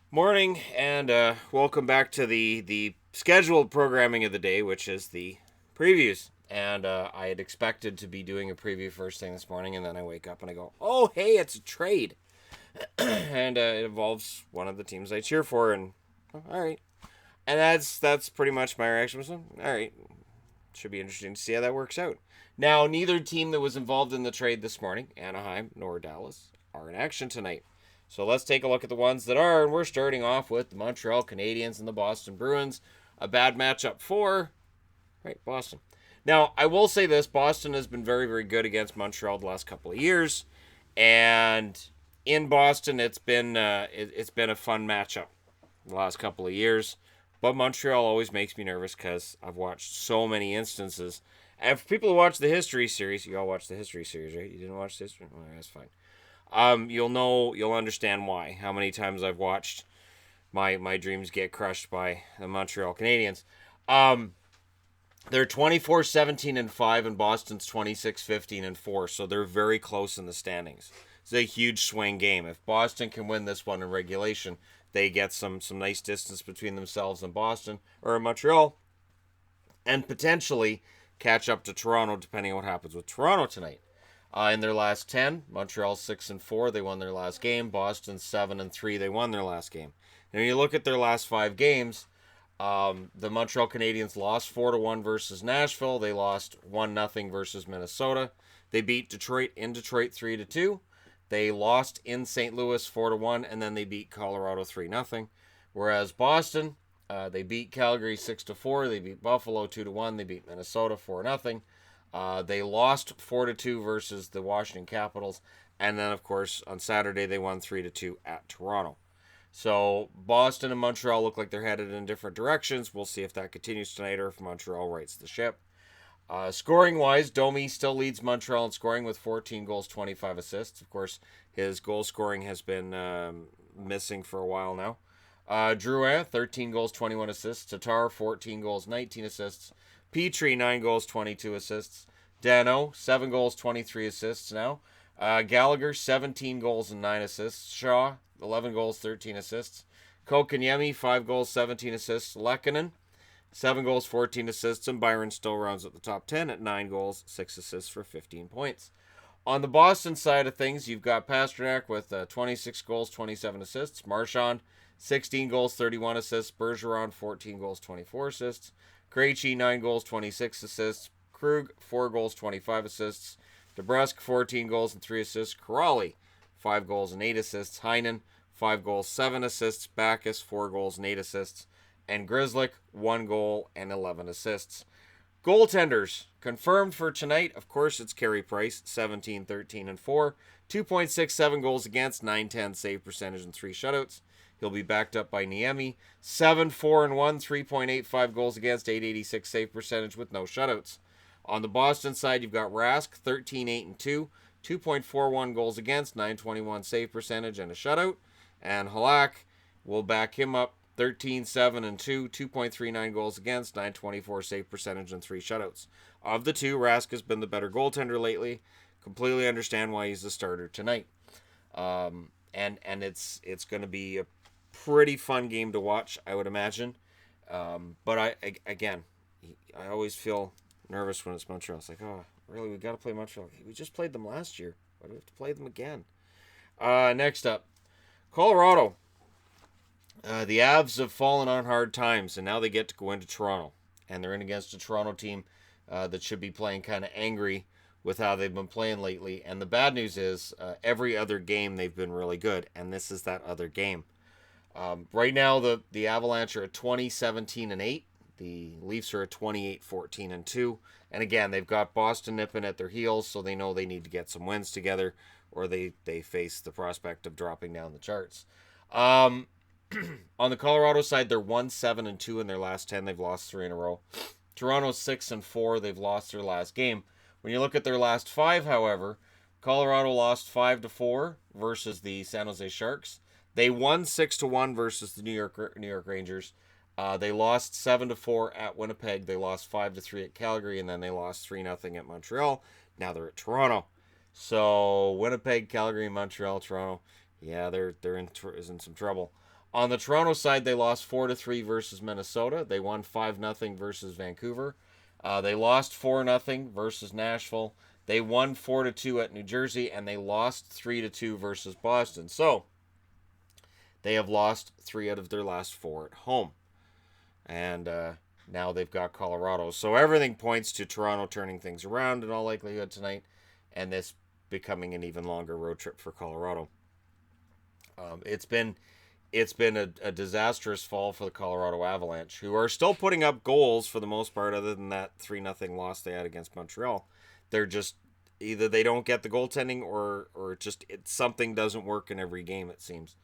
Morning, and welcome back to the scheduled programming of the day, which is the previews. And I had expected to be doing a preview first thing this morning, and then I wake up and I go, "Oh, hey, it's a trade," and it involves one of the teams I cheer for. And all right, and that's pretty much my reaction. Was, all right, should be interesting to see how that works out. Now, neither team that was involved in the trade this morning, Anaheim nor Dallas, are in action tonight. So let's take a look at the ones that are, and we're starting off with the Montreal Canadiens and the Boston Bruins. A bad matchup for, right, Boston. Now, I will say this, Boston has been very, very good against Montreal the last couple of years, and in Boston, it's been a fun matchup the last couple of years. But Montreal always makes me nervous because I've watched so many instances. And for people who watch the History series, you all watch the History series, right? You didn't watch the History? Well, that's fine. You'll understand why. How many times I've watched my dreams get crushed by the Montreal Canadiens. Um, they're 24-17-5, and Boston's 26-15-4, so they're very close in the standings. It's a huge swing game. If Boston can win this one in regulation, they get some nice distance between themselves and Boston or Montreal, and potentially catch up to Toronto, depending on what happens with Toronto tonight. In their last 10, Montreal's 6-4. They won their last game. Boston's 7-3. They won their last game. And when you look at their last 5 games, the Montreal Canadiens lost 4-1 versus Nashville. They lost 1-0 versus Minnesota. They beat Detroit in Detroit 3-2. They lost in St. Louis 4-1, and then they beat Colorado 3-0. Whereas Boston, they beat Calgary 6-4. They beat Buffalo 2-1. They beat Minnesota 4-0. They lost 4-2 versus the Washington Capitals, and then of course on Saturday they won 3-2 at Toronto. So Boston and Montreal look like they're headed in different directions. We'll see if that continues tonight or if Montreal rights the ship. Scoring wise, Domi still leads Montreal in scoring with 14 goals, 25 assists. Of course, his goal scoring has been missing for a while now. Drouin, 13 goals, 21 assists. Tatar, 14 goals, 19 assists. Petrie, 9 goals, 22 assists. Dano, 7 goals, 23 assists now. Gallagher, 17 goals and 9 assists. Shaw, 11 goals, 13 assists. Kokaniemi, 5 goals, 17 assists. Lehkonen, 7 goals, 14 assists. And Byron still rounds at the top 10 at 9 goals, 6 assists for 15 points. On the Boston side of things, you've got Pastrnak with 26 goals, 27 assists. Marchand, 16 goals, 31 assists. Bergeron, 14 goals, 24 assists. Krejci, 9 goals, 26 assists. Krug, 4 goals, 25 assists. DeBrusk, 14 goals and 3 assists. Corrali, 5 goals and 8 assists. Heinen, 5 goals, 7 assists. Backus, 4 goals and 8 assists. And Grzelcyk, 1 goal and 11 assists. Goaltenders confirmed for tonight. Of course, it's Carey Price, 17-13-4. 2.67 goals against, 910 save percentage, and 3 shutouts. He'll be backed up by Niemi, 7-4-1, 3.85 goals against, 886 save percentage with no shutouts. On the Boston side, you've got Rask, 13-8-2, 2.41 goals against, 921 save percentage, and a shutout. And Halak will back him up, 13-7-2, 2.39 goals against, 924 save percentage, and 3 shutouts. Of the two, Rask has been the better goaltender lately. Completely understand why he's the starter tonight. And it's going to be a pretty fun game to watch, I would imagine. But I always feel nervous when it's Montreal. It's like, oh, really, we got to play Montreal. We just played them last year. Why do we have to play them again? Next up, Colorado. The Avs have fallen on hard times, and now they get to go into Toronto. And they're in against a Toronto team that should be playing kind of angry with how they've been playing lately. And the bad news is every other game they've been really good, and this is that other game. Right now, the Avalanche are at 20-17-8. The Leafs are at 28-14-2. And again, they've got Boston nipping at their heels, so they know they need to get some wins together, or they face the prospect of dropping down the charts. On the Colorado side, they're 1-7-2 in their last 10. They've lost 3 in a row. Toronto's 6-4. They've lost their last game. When you look at their last 5, however, Colorado lost 5-4 versus the San Jose Sharks. They won 6-1 versus the New York Rangers. They lost 7-4 at Winnipeg. They lost 5-3 at Calgary, and then they lost 3-0 at Montreal. Now they're at Toronto. So Winnipeg, Calgary, Montreal, Toronto. Yeah, they're in some trouble. On the Toronto side, they lost 4-3 versus Minnesota. They won 5-0 versus Vancouver. They lost 4-0 versus Nashville. They won 4-2 at New Jersey, and they lost 3-2 versus Boston. So they have lost 3 out of their last 4 at home. And now they've got Colorado. So everything points to Toronto turning things around in all likelihood tonight, and this becoming an even longer road trip for Colorado. It's been a disastrous fall for the Colorado Avalanche, who are still putting up goals for the most part, other than that 3-0 loss they had against Montreal. They're just either they don't get the goaltending or just something doesn't work in every game, it seems.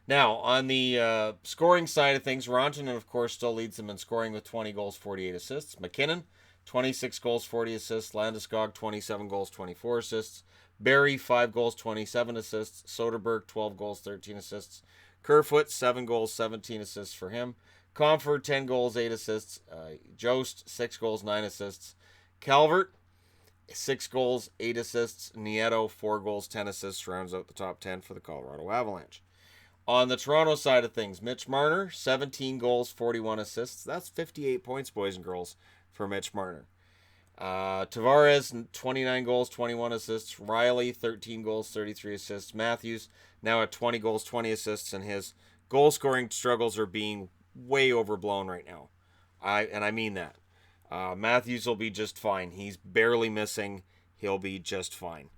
Now, on the scoring side of things, Rantanen, of course, still leads them in scoring with 20 goals, 48 assists. McKinnon, 26 goals, 40 assists. Landeskog, 27 goals, 24 assists. Barrie, 5 goals, 27 assists. Soderberg, 12 goals, 13 assists. Kerfoot, 7 goals, 17 assists for him. Comfort, 10 goals, 8 assists. Jost, 6 goals, 9 assists. Calvert, 6 goals, 8 assists. Nieto, 4 goals, 10 assists, rounds out the top 10 for the Colorado Avalanche. On the Toronto side of things, Mitch Marner, 17 goals, 41 assists. That's 58 points, boys and girls, for Mitch Marner. Tavares, 29 goals, 21 assists. Riley, 13 goals, 33 assists. Matthews, now at 20 goals, 20 assists, and his goal-scoring struggles are being way overblown right now. I mean that. Matthews will be just fine. He's barely missing. He'll be just fine.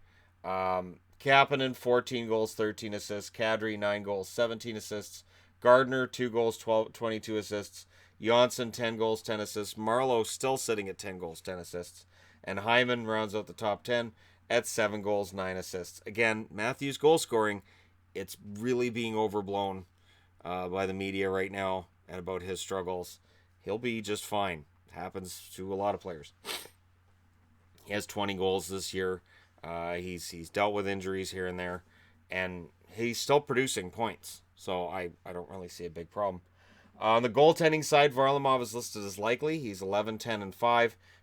Kapanen, 14 goals, 13 assists. Kadri, 9 goals, 17 assists. Gardner, 2 goals, 22 assists. Johnson, 10 goals, 10 assists. Marleau still sitting at 10 goals, 10 assists. And Hyman rounds out the top 10 at 7 goals, 9 assists. Again, Matthews' goal scoring, it's really being overblown by the media right now and about his struggles. He'll be just fine. Happens to a lot of players. He has 20 goals this year. He's dealt with injuries here and there, and he's still producing points. So I don't really see a big problem. On the goaltending side, Varlamov is listed as likely. He's 11-10-5,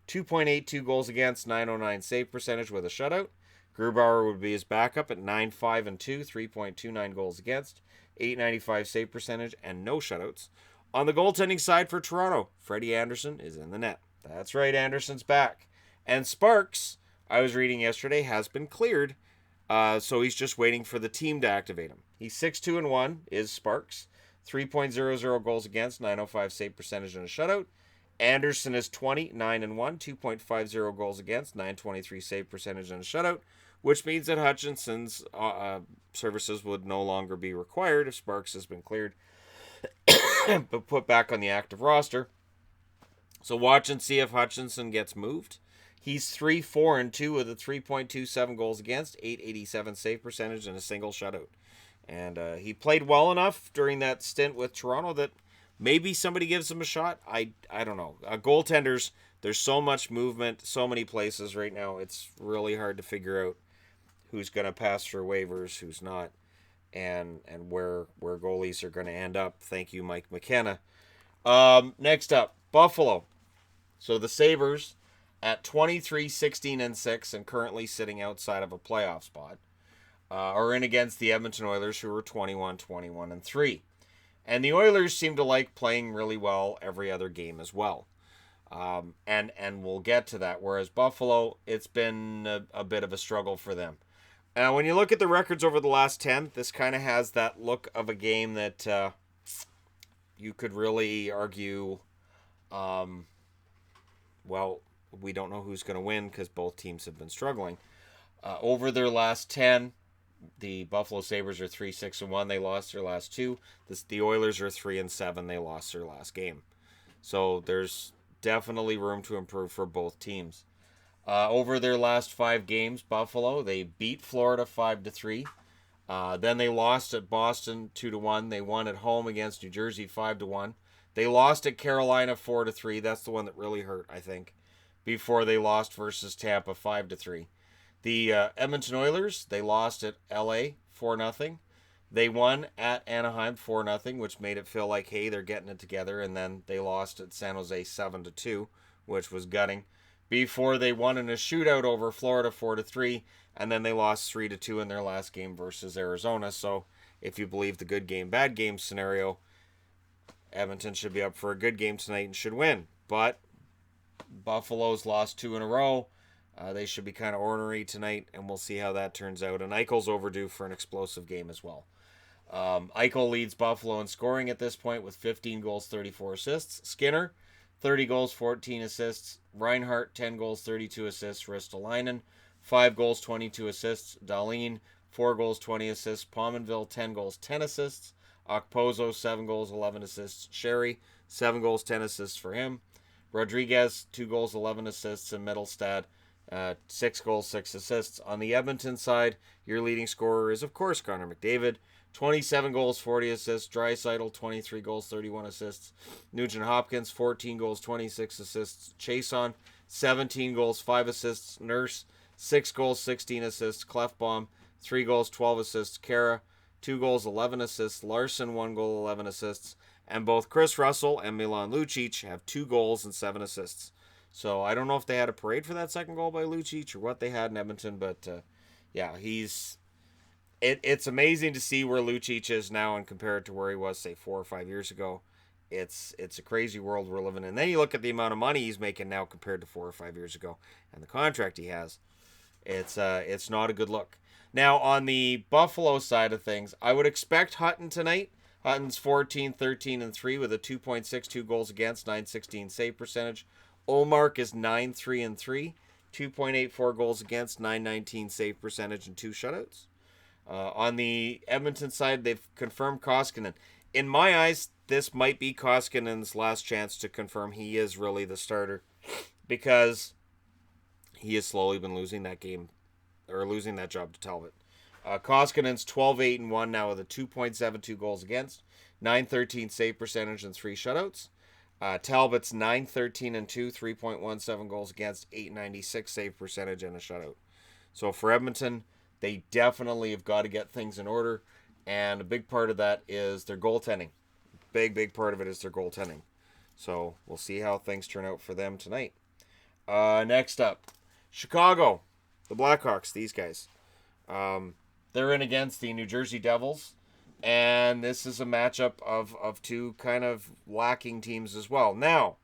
2.82 goals against, 909 save percentage with a shutout. Grubauer would be his backup at 9-5-2, 3.29 goals against, 895 save percentage, and no shutouts. On the goaltending side for Toronto, Freddie Anderson is in the net. That's right, Anderson's back. And Sparks, I was reading yesterday, has been cleared, so he's just waiting for the team to activate him. He's 6-2-1, is Sparks. 3.00 goals against, 905 save percentage, and a shutout. Anderson is 20-9-1, 2.50 goals against, 923 save percentage, and a shutout, which means that Hutchinson's services would no longer be required if Sparks has been cleared but put back on the active roster. So watch and see if Hutchinson gets moved. He's 3-4-2 with a 3.27 goals against, 887 save percentage, and a single shutout. And he played well enough during that stint with Toronto that maybe somebody gives him a shot. I don't know. Goaltenders, there's so much movement, so many places right now. It's really hard to figure out who's going to pass for waivers, who's not, and where goalies are going to end up. Thank you, Mike McKenna. Next up, Buffalo. So the Sabres at 23-16-6 and currently sitting outside of a playoff spot. Are in against the Edmonton Oilers, who are 21-21-3. And the Oilers seem to like playing really well every other game as well. And we'll get to that. Whereas Buffalo, it's been a bit of a struggle for them. When you look at the records over the last 10, this kind of has that look of a game that you could really argue, well, we don't know who's going to win because both teams have been struggling. Over their last 10, the Buffalo Sabres are 3-6-1. They lost their last 2. The Oilers are 3-7. They lost their last game. So there's definitely room to improve for both teams. Over their last 5 games, Buffalo, they beat Florida 5-3. Then they lost at Boston 2-1. They won at home against New Jersey 5-1. They lost at Carolina 4-3. That's the one that really hurt, I think. Before they lost versus Tampa 5-3. The Edmonton Oilers, they lost at LA 4-0. They won at Anaheim 4-0, which made it feel like, hey, they're getting it together. And then they lost at San Jose 7-2, which was gutting. Before they won in a shootout over Florida 4-3, and then they lost 3-2 in their last game versus Arizona. So if you believe the good game, bad game scenario, Edmonton should be up for a good game tonight and should win. But Buffalo's lost 2 in a row. They should be kind of ornery tonight, and we'll see how that turns out. And Eichel's overdue for an explosive game as well. Eichel leads Buffalo in scoring at this point with 15 goals, 34 assists. Skinner, 30 goals, 14 assists. Reinhart, 10 goals, 32 assists. Ristolainen, 5 goals, 22 assists. Dahlin, 4 goals, 20 assists. Pominville, 10 goals, 10 assists. Okposo, 7 goals, 11 assists. Sherry, 7 goals, 10 assists for him. Rodriguez, 2 goals, 11 assists. And Mittelstadt, 6 goals, 6 assists. On the Edmonton side, your leading scorer is, of course, Connor McDavid. 27 goals, 40 assists. Draisaitl, 23 goals, 31 assists. Nugent Hopkins, 14 goals, 26 assists. Chason, 17 goals, 5 assists. Nurse, 6 goals, 16 assists. Clefbaum, 3 goals, 12 assists. Kara, 2 goals, 11 assists. Larson, 1 goal, 11 assists. And both Chris Russell and Milan Lucic have 2 goals and 7 assists. So I don't know if they had a parade for that second goal by Lucic or what they had in Edmonton, but yeah, it's amazing to see where Lucic is now and compare it to where he was, say, 4 or 5 years ago. It's a crazy world we're living in. And then you look at the amount of money he's making now compared to 4 or 5 years ago and the contract he has. It's not a good look. Now, on the Buffalo side of things, I would expect Hutton tonight. Hutton's 14, 13, and 3 with a 2.62 goals against, 916 save percentage. Olmark is 9, 3, and 3, 2.84 goals against, 919 save percentage, and 2 shutouts. On the Edmonton side, they've confirmed Koskinen. In my eyes, this might be Koskinen's last chance to confirm he is really the starter, because he has slowly been losing that game, or losing that job to Talbot. Koskinen's 12, 8, and 1 now with a 2.72 goals against, 913 save percentage, and 3 shutouts. Talbot's 9, 13, and 2, 3.17 goals against, 896 save percentage, and a shutout. So for Edmonton, they definitely have got to get things in order, and a big part of that is their goaltending. Big part of it is their goaltending. So we'll see how things turn out for them tonight. Next up, Chicago, the Blackhawks, these guys. They're in against the New Jersey Devils, and this is a matchup of two kind of lacking teams as well. Now,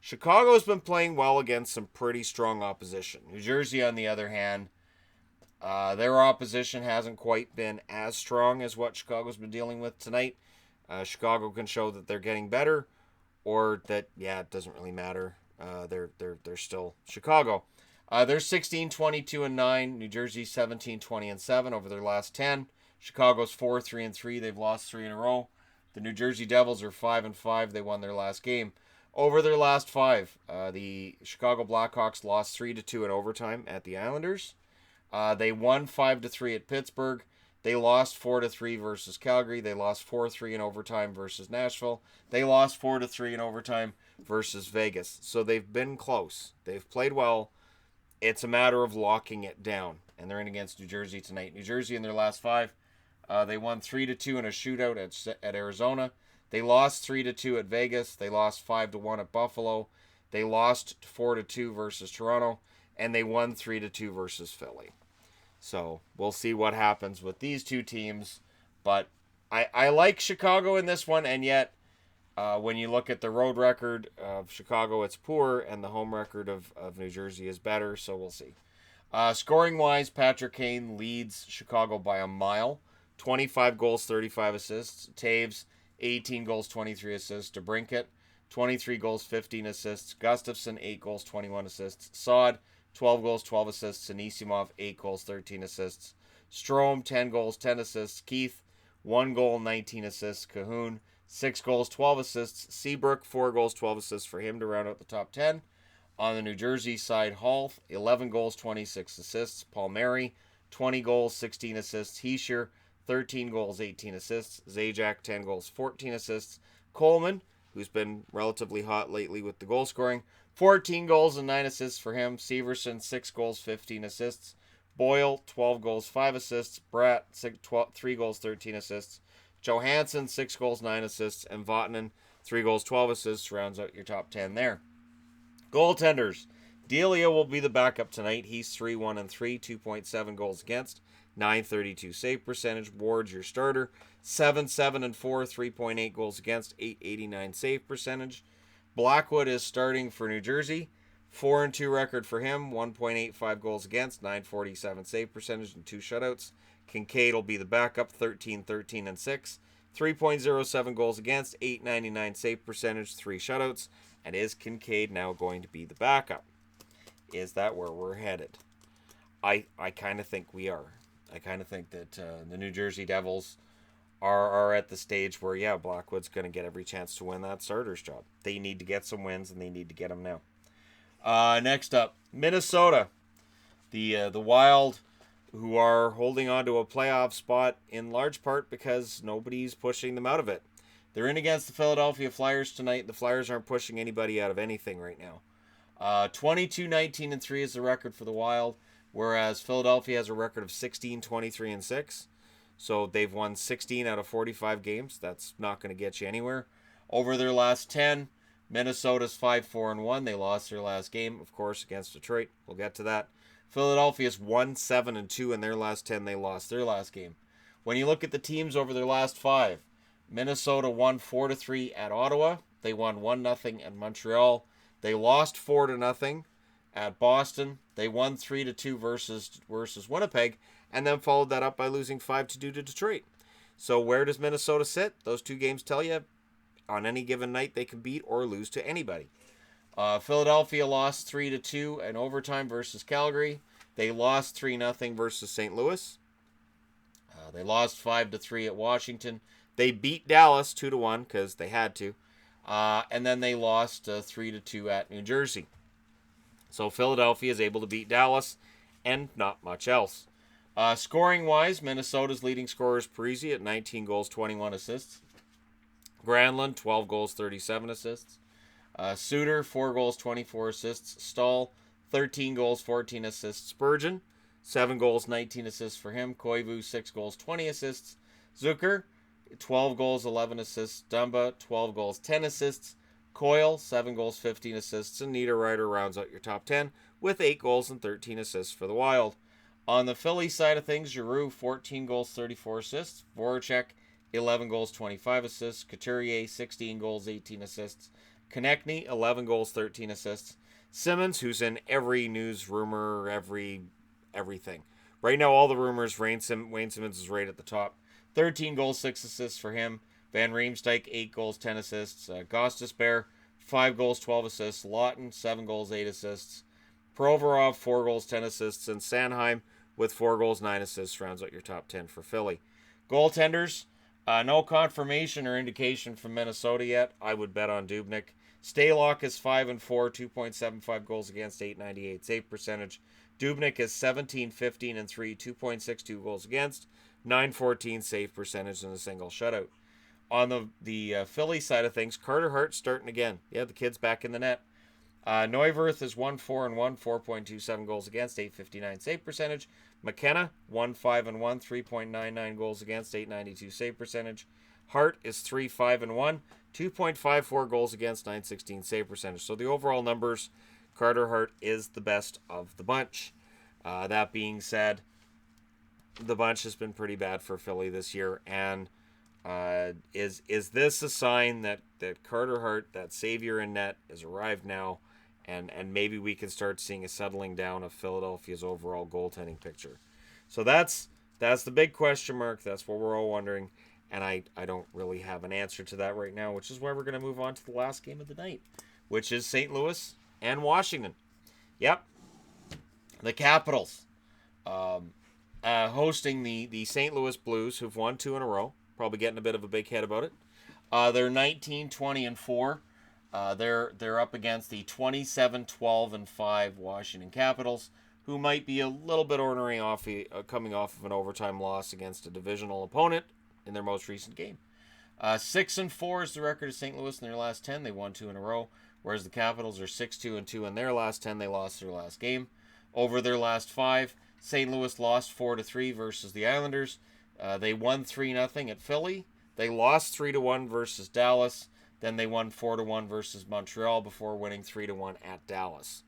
Chicago's been playing well against some pretty strong opposition. New Jersey, on the other hand, their opposition hasn't quite been as strong as what Chicago's been dealing with tonight. Chicago can show that they're getting better, or that, yeah, it doesn't really matter. They're still Chicago. They're 16, 22, and 9. New Jersey 17, 20, and 7 over their last 10. Chicago's 4, 3, and 3. They've lost 3 in a row. The New Jersey Devils are 5 and 5. They won their last game. Over their last 5, the Chicago Blackhawks lost 3-2 in overtime at the Islanders. They won 5-3 at Pittsburgh. They lost 4-3 versus Calgary. They lost 4-3 in overtime versus Nashville. They lost 4-3 in overtime versus Vegas. So they've been close. They've played well. It's a matter of locking it down. And they're in against New Jersey tonight. New Jersey in their last 5, they won 3-2 in a shootout at Arizona. They lost 3-2 at Vegas. They lost 5-1 at Buffalo. They lost 4-2 versus Toronto. And they won 3-2 versus Philly. So we'll see what happens with these two teams. But I like Chicago in this one, and yet when you look at the road record of Chicago, it's poor, and the home record of New Jersey is better, so we'll see. Scoring-wise, Patrick Kane leads Chicago by a mile. 25 goals, 35 assists. Taves, 18 goals, 23 assists. DeBrincat, 23 goals, 15 assists. Gustafsson, 8 goals, 21 assists. Saad, 12 goals, 12 assists. Anisimov, 8 goals, 13 assists. Strome, 10 goals, 10 assists. Keith, 1 goal, 19 assists. Cahoon, 6 goals, 12 assists. Seabrook, 4 goals, 12 assists for him to round out the top 10. On the New Jersey side, Hall, 11 goals, 26 assists. Palmieri, 20 goals, 16 assists. Heischer, 13 goals, 18 assists. Zajac, 10 goals, 14 assists. Coleman, who's been relatively hot lately with the goal scoring, 14 goals and 9 assists for him. Severson, 6 goals, 15 assists. Boyle, 12 goals, 5 assists. Bratt, 3 goals, 13 assists. Johansson, 6 goals, 9 assists. And Vatanen, 3 goals, 12 assists. Rounds out your top 10 there. Goaltenders. Delia will be the backup tonight. He's 3-1 and 3, 2.7 goals against, .932 save percentage. Ward's your starter. 7-7-4, 3.8 goals against, .889 save percentage. Blackwood is starting for New Jersey. 4-2 record for him. 1.85 goals against, .947 save percentage, and 2 shutouts. Kincaid will be the backup. 13-13-6. 3.07 goals against, .899 save percentage, 3 shutouts. And is Kincaid now going to be the backup? Is that where we're headed? I kind of think we are. I kind of think that the New Jersey Devils are at the stage where, yeah, Blackwood's going to get every chance to win that starter's job. They need to get some wins, and they need to get them now. Next up, Minnesota. The Wild, who are holding on to a playoff spot in large part because nobody's pushing them out of it. They're in against the Philadelphia Flyers tonight. The Flyers aren't pushing anybody out of anything right now. 22-19-3 is the record for the Wild, whereas Philadelphia has a record of 16-23-6. So they've won 16 out of 45 games. That's not going to get you anywhere. Over their last 10, Minnesota's 5-4-1. They lost their last game, of course, against Detroit. We'll get to that. Philadelphia's 1-7-2 in their last 10. They lost their last game. When you look at the teams over their last 5, Minnesota won 4-3 at Ottawa. They won 1-0 at Montreal. They lost 4-0 at Boston. They won 3-2 versus Winnipeg, and then followed that up by losing 5-2 to Detroit. So where does Minnesota sit? Those 2 games tell you on any given night they can beat or lose to anybody. Philadelphia lost 3-2 in overtime versus Calgary. They lost 3-0 versus St. Louis. They lost 5-3 at Washington. They beat Dallas 2-1 because they had to. And then they lost 3-2 at New Jersey. So Philadelphia is able to beat Dallas and not much else. Scoring-wise, Minnesota's leading scorer is Parise at 19 goals, 21 assists. Granlund, 12 goals, 37 assists. Suter, 4 goals, 24 assists. Stahl, 13 goals, 14 assists. Spurgeon, 7 goals, 19 assists for him. Koivu, 6 goals, 20 assists. Zucker, 12 goals, 11 assists. Dumba, 12 goals, 10 assists. Coyle, 7 goals, 15 assists. And Niederreiter rounds out your top 10 with 8 goals and 13 assists for the Wild. On the Philly side of things, Giroux, 14 goals, 34 assists. Voracek, 11 goals, 25 assists. Couturier, 16 goals, 18 assists. Konechny, 11 goals, 13 assists. Simmons, who's in every news rumor, everything. Right now, all the rumors, Wayne Simmons is right at the top. 13 goals, 6 assists for him. Van Riemsdyk, 8 goals, 10 assists. Gostisbehere, 5 goals, 12 assists. Lawton, 7 goals, 8 assists. Provorov, 4 goals, 10 assists. And Sanheim, with 4 goals, 9 assists, rounds out your top 10 for Philly. Goaltenders, no confirmation or indication from Minnesota yet. I would bet on Dubnyk. Stalock is 5-4, 2.75 goals against, .898 save percentage. Dubnyk is 17-15-3, 2.62 goals against, .914 save percentage, and a single shutout. On the Philly side of things, Carter Hart starting again. Yeah, the kid's back in the net. Neuwirth is 1-4-1, 4.27 goals against, .859 save percentage. McKenna, 1-5-1, 3.99 goals against, .892 save percentage. Hart is 3-5-1, 2.54 goals against, .916 save percentage. So the overall numbers, Carter Hart is the best of the bunch. That being said, the bunch has been pretty bad for Philly this year, and is this a sign that Carter Hart, that savior in net, has arrived now, and maybe we can start seeing a settling down of Philadelphia's overall goaltending picture? So that's the big question mark. That's what we're all wondering, and I don't really have an answer to that right now, which is why we're going to move on to the last game of the night, which is St. Louis and Washington. Yep, the Capitals hosting the St. Louis Blues, who've won 2 in a row. Probably getting a bit of a big head about it. They're 19-20-4. They're up against the 27-12-5 Washington Capitals, who might be a little bit ornery coming off of an overtime loss against a divisional opponent in their most recent game. 6-4 is the record of St. Louis in their last 10. They won 2 in a row, whereas the Capitals are 6-2-2 in their last 10. They lost their last game. Over their last 5, St. Louis lost 4-3 versus the Islanders. They won 3-0 at Philly. They lost 3-1 versus Dallas. Then they won 4-1 versus Montreal before winning 3-1 at Dallas.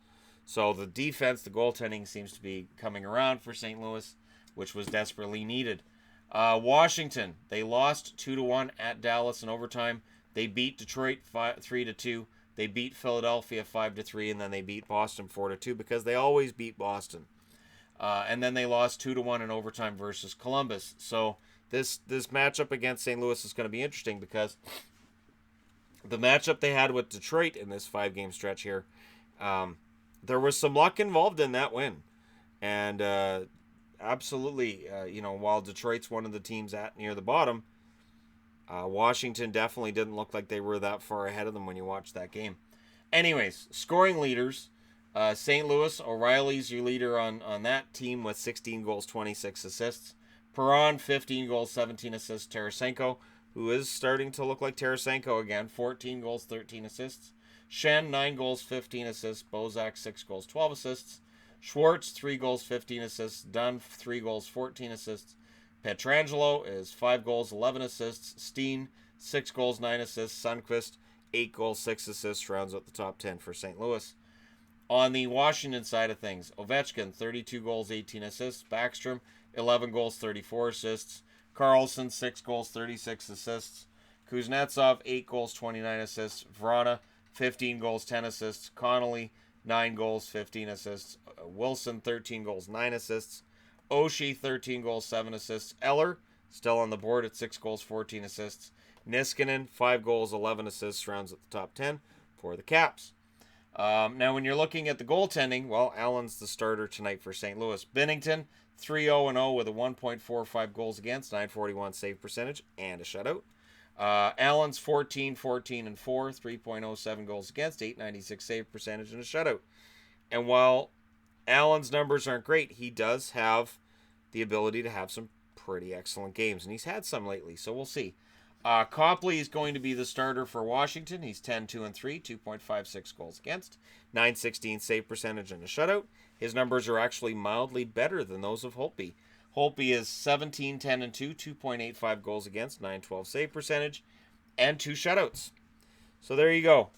So the defense, the goaltending seems to be coming around for St. Louis, which was desperately needed. Washington, they lost 2-1 at Dallas in overtime. They beat Detroit 3-2. They beat Philadelphia 5-3, and then they beat Boston 4-2 because they always beat Boston. And then they lost 2-1 in overtime versus Columbus. So this matchup against St. Louis is going to be interesting because the matchup they had with Detroit in this 5-game stretch here, there was some luck involved in that win. And absolutely, while Detroit's one of the teams at near the bottom, Washington definitely didn't look like they were that far ahead of them when you watched that game. Anyways, scoring leaders. St. Louis, O'Reilly's your leader on that team with 16 goals, 26 assists. Perron, 15 goals, 17 assists. Tarasenko, who is starting to look like Tarasenko again, 14 goals, 13 assists. Shen, 9 goals, 15 assists. Bozak, 6 goals, 12 assists. Schwartz, 3 goals, 15 assists. Dunn, 3 goals, 14 assists. Pietrangelo is 5 goals, 11 assists. Steen, 6 goals, 9 assists. Sundqvist, 8 goals, 6 assists. Rounds out the top 10 for St. Louis. On the Washington side of things, Ovechkin, 32 goals, 18 assists. Backstrom, 11 goals, 34 assists. Carlson, 6 goals, 36 assists. Kuznetsov, 8 goals, 29 assists. Vrana, 15 goals, 10 assists. Connolly, 9 goals, 15 assists. Wilson, 13 goals, 9 assists. Oshie, 13 goals, 7 assists. Eller, still on the board at 6 goals, 14 assists. Niskanen, 5 goals, 11 assists, rounds at the top 10 for the Caps. Now, when you're looking at the goaltending, well, Allen's the starter tonight for St. Louis. Binnington, 3-0-0 with a 1.45 goals against, 941 save percentage, and a shutout. Allen's 14-14-4, 3.07 goals against, 896 save percentage, and a shutout. And while Allen's numbers aren't great, he does have the ability to have some pretty excellent games, and he's had some lately, so we'll see. Copley is going to be the starter for Washington. He's 10-2-3, 2.56 goals against, 916 save percentage, and a shutout. His numbers are actually mildly better than those of Holtby. Holtby is 17-10-2, 2.85 goals against, 912 save percentage, and 2 shutouts. So there you go.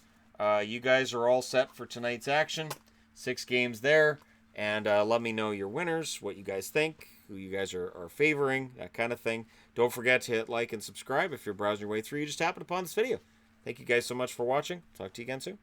You guys are all set for tonight's action. 6 games there. And let me know your winners, what you guys think, who you guys are favoring, that kind of thing. Don't forget to hit like and subscribe if you're browsing your way through. You just happened upon this video. Thank you guys so much for watching. Talk to you again soon.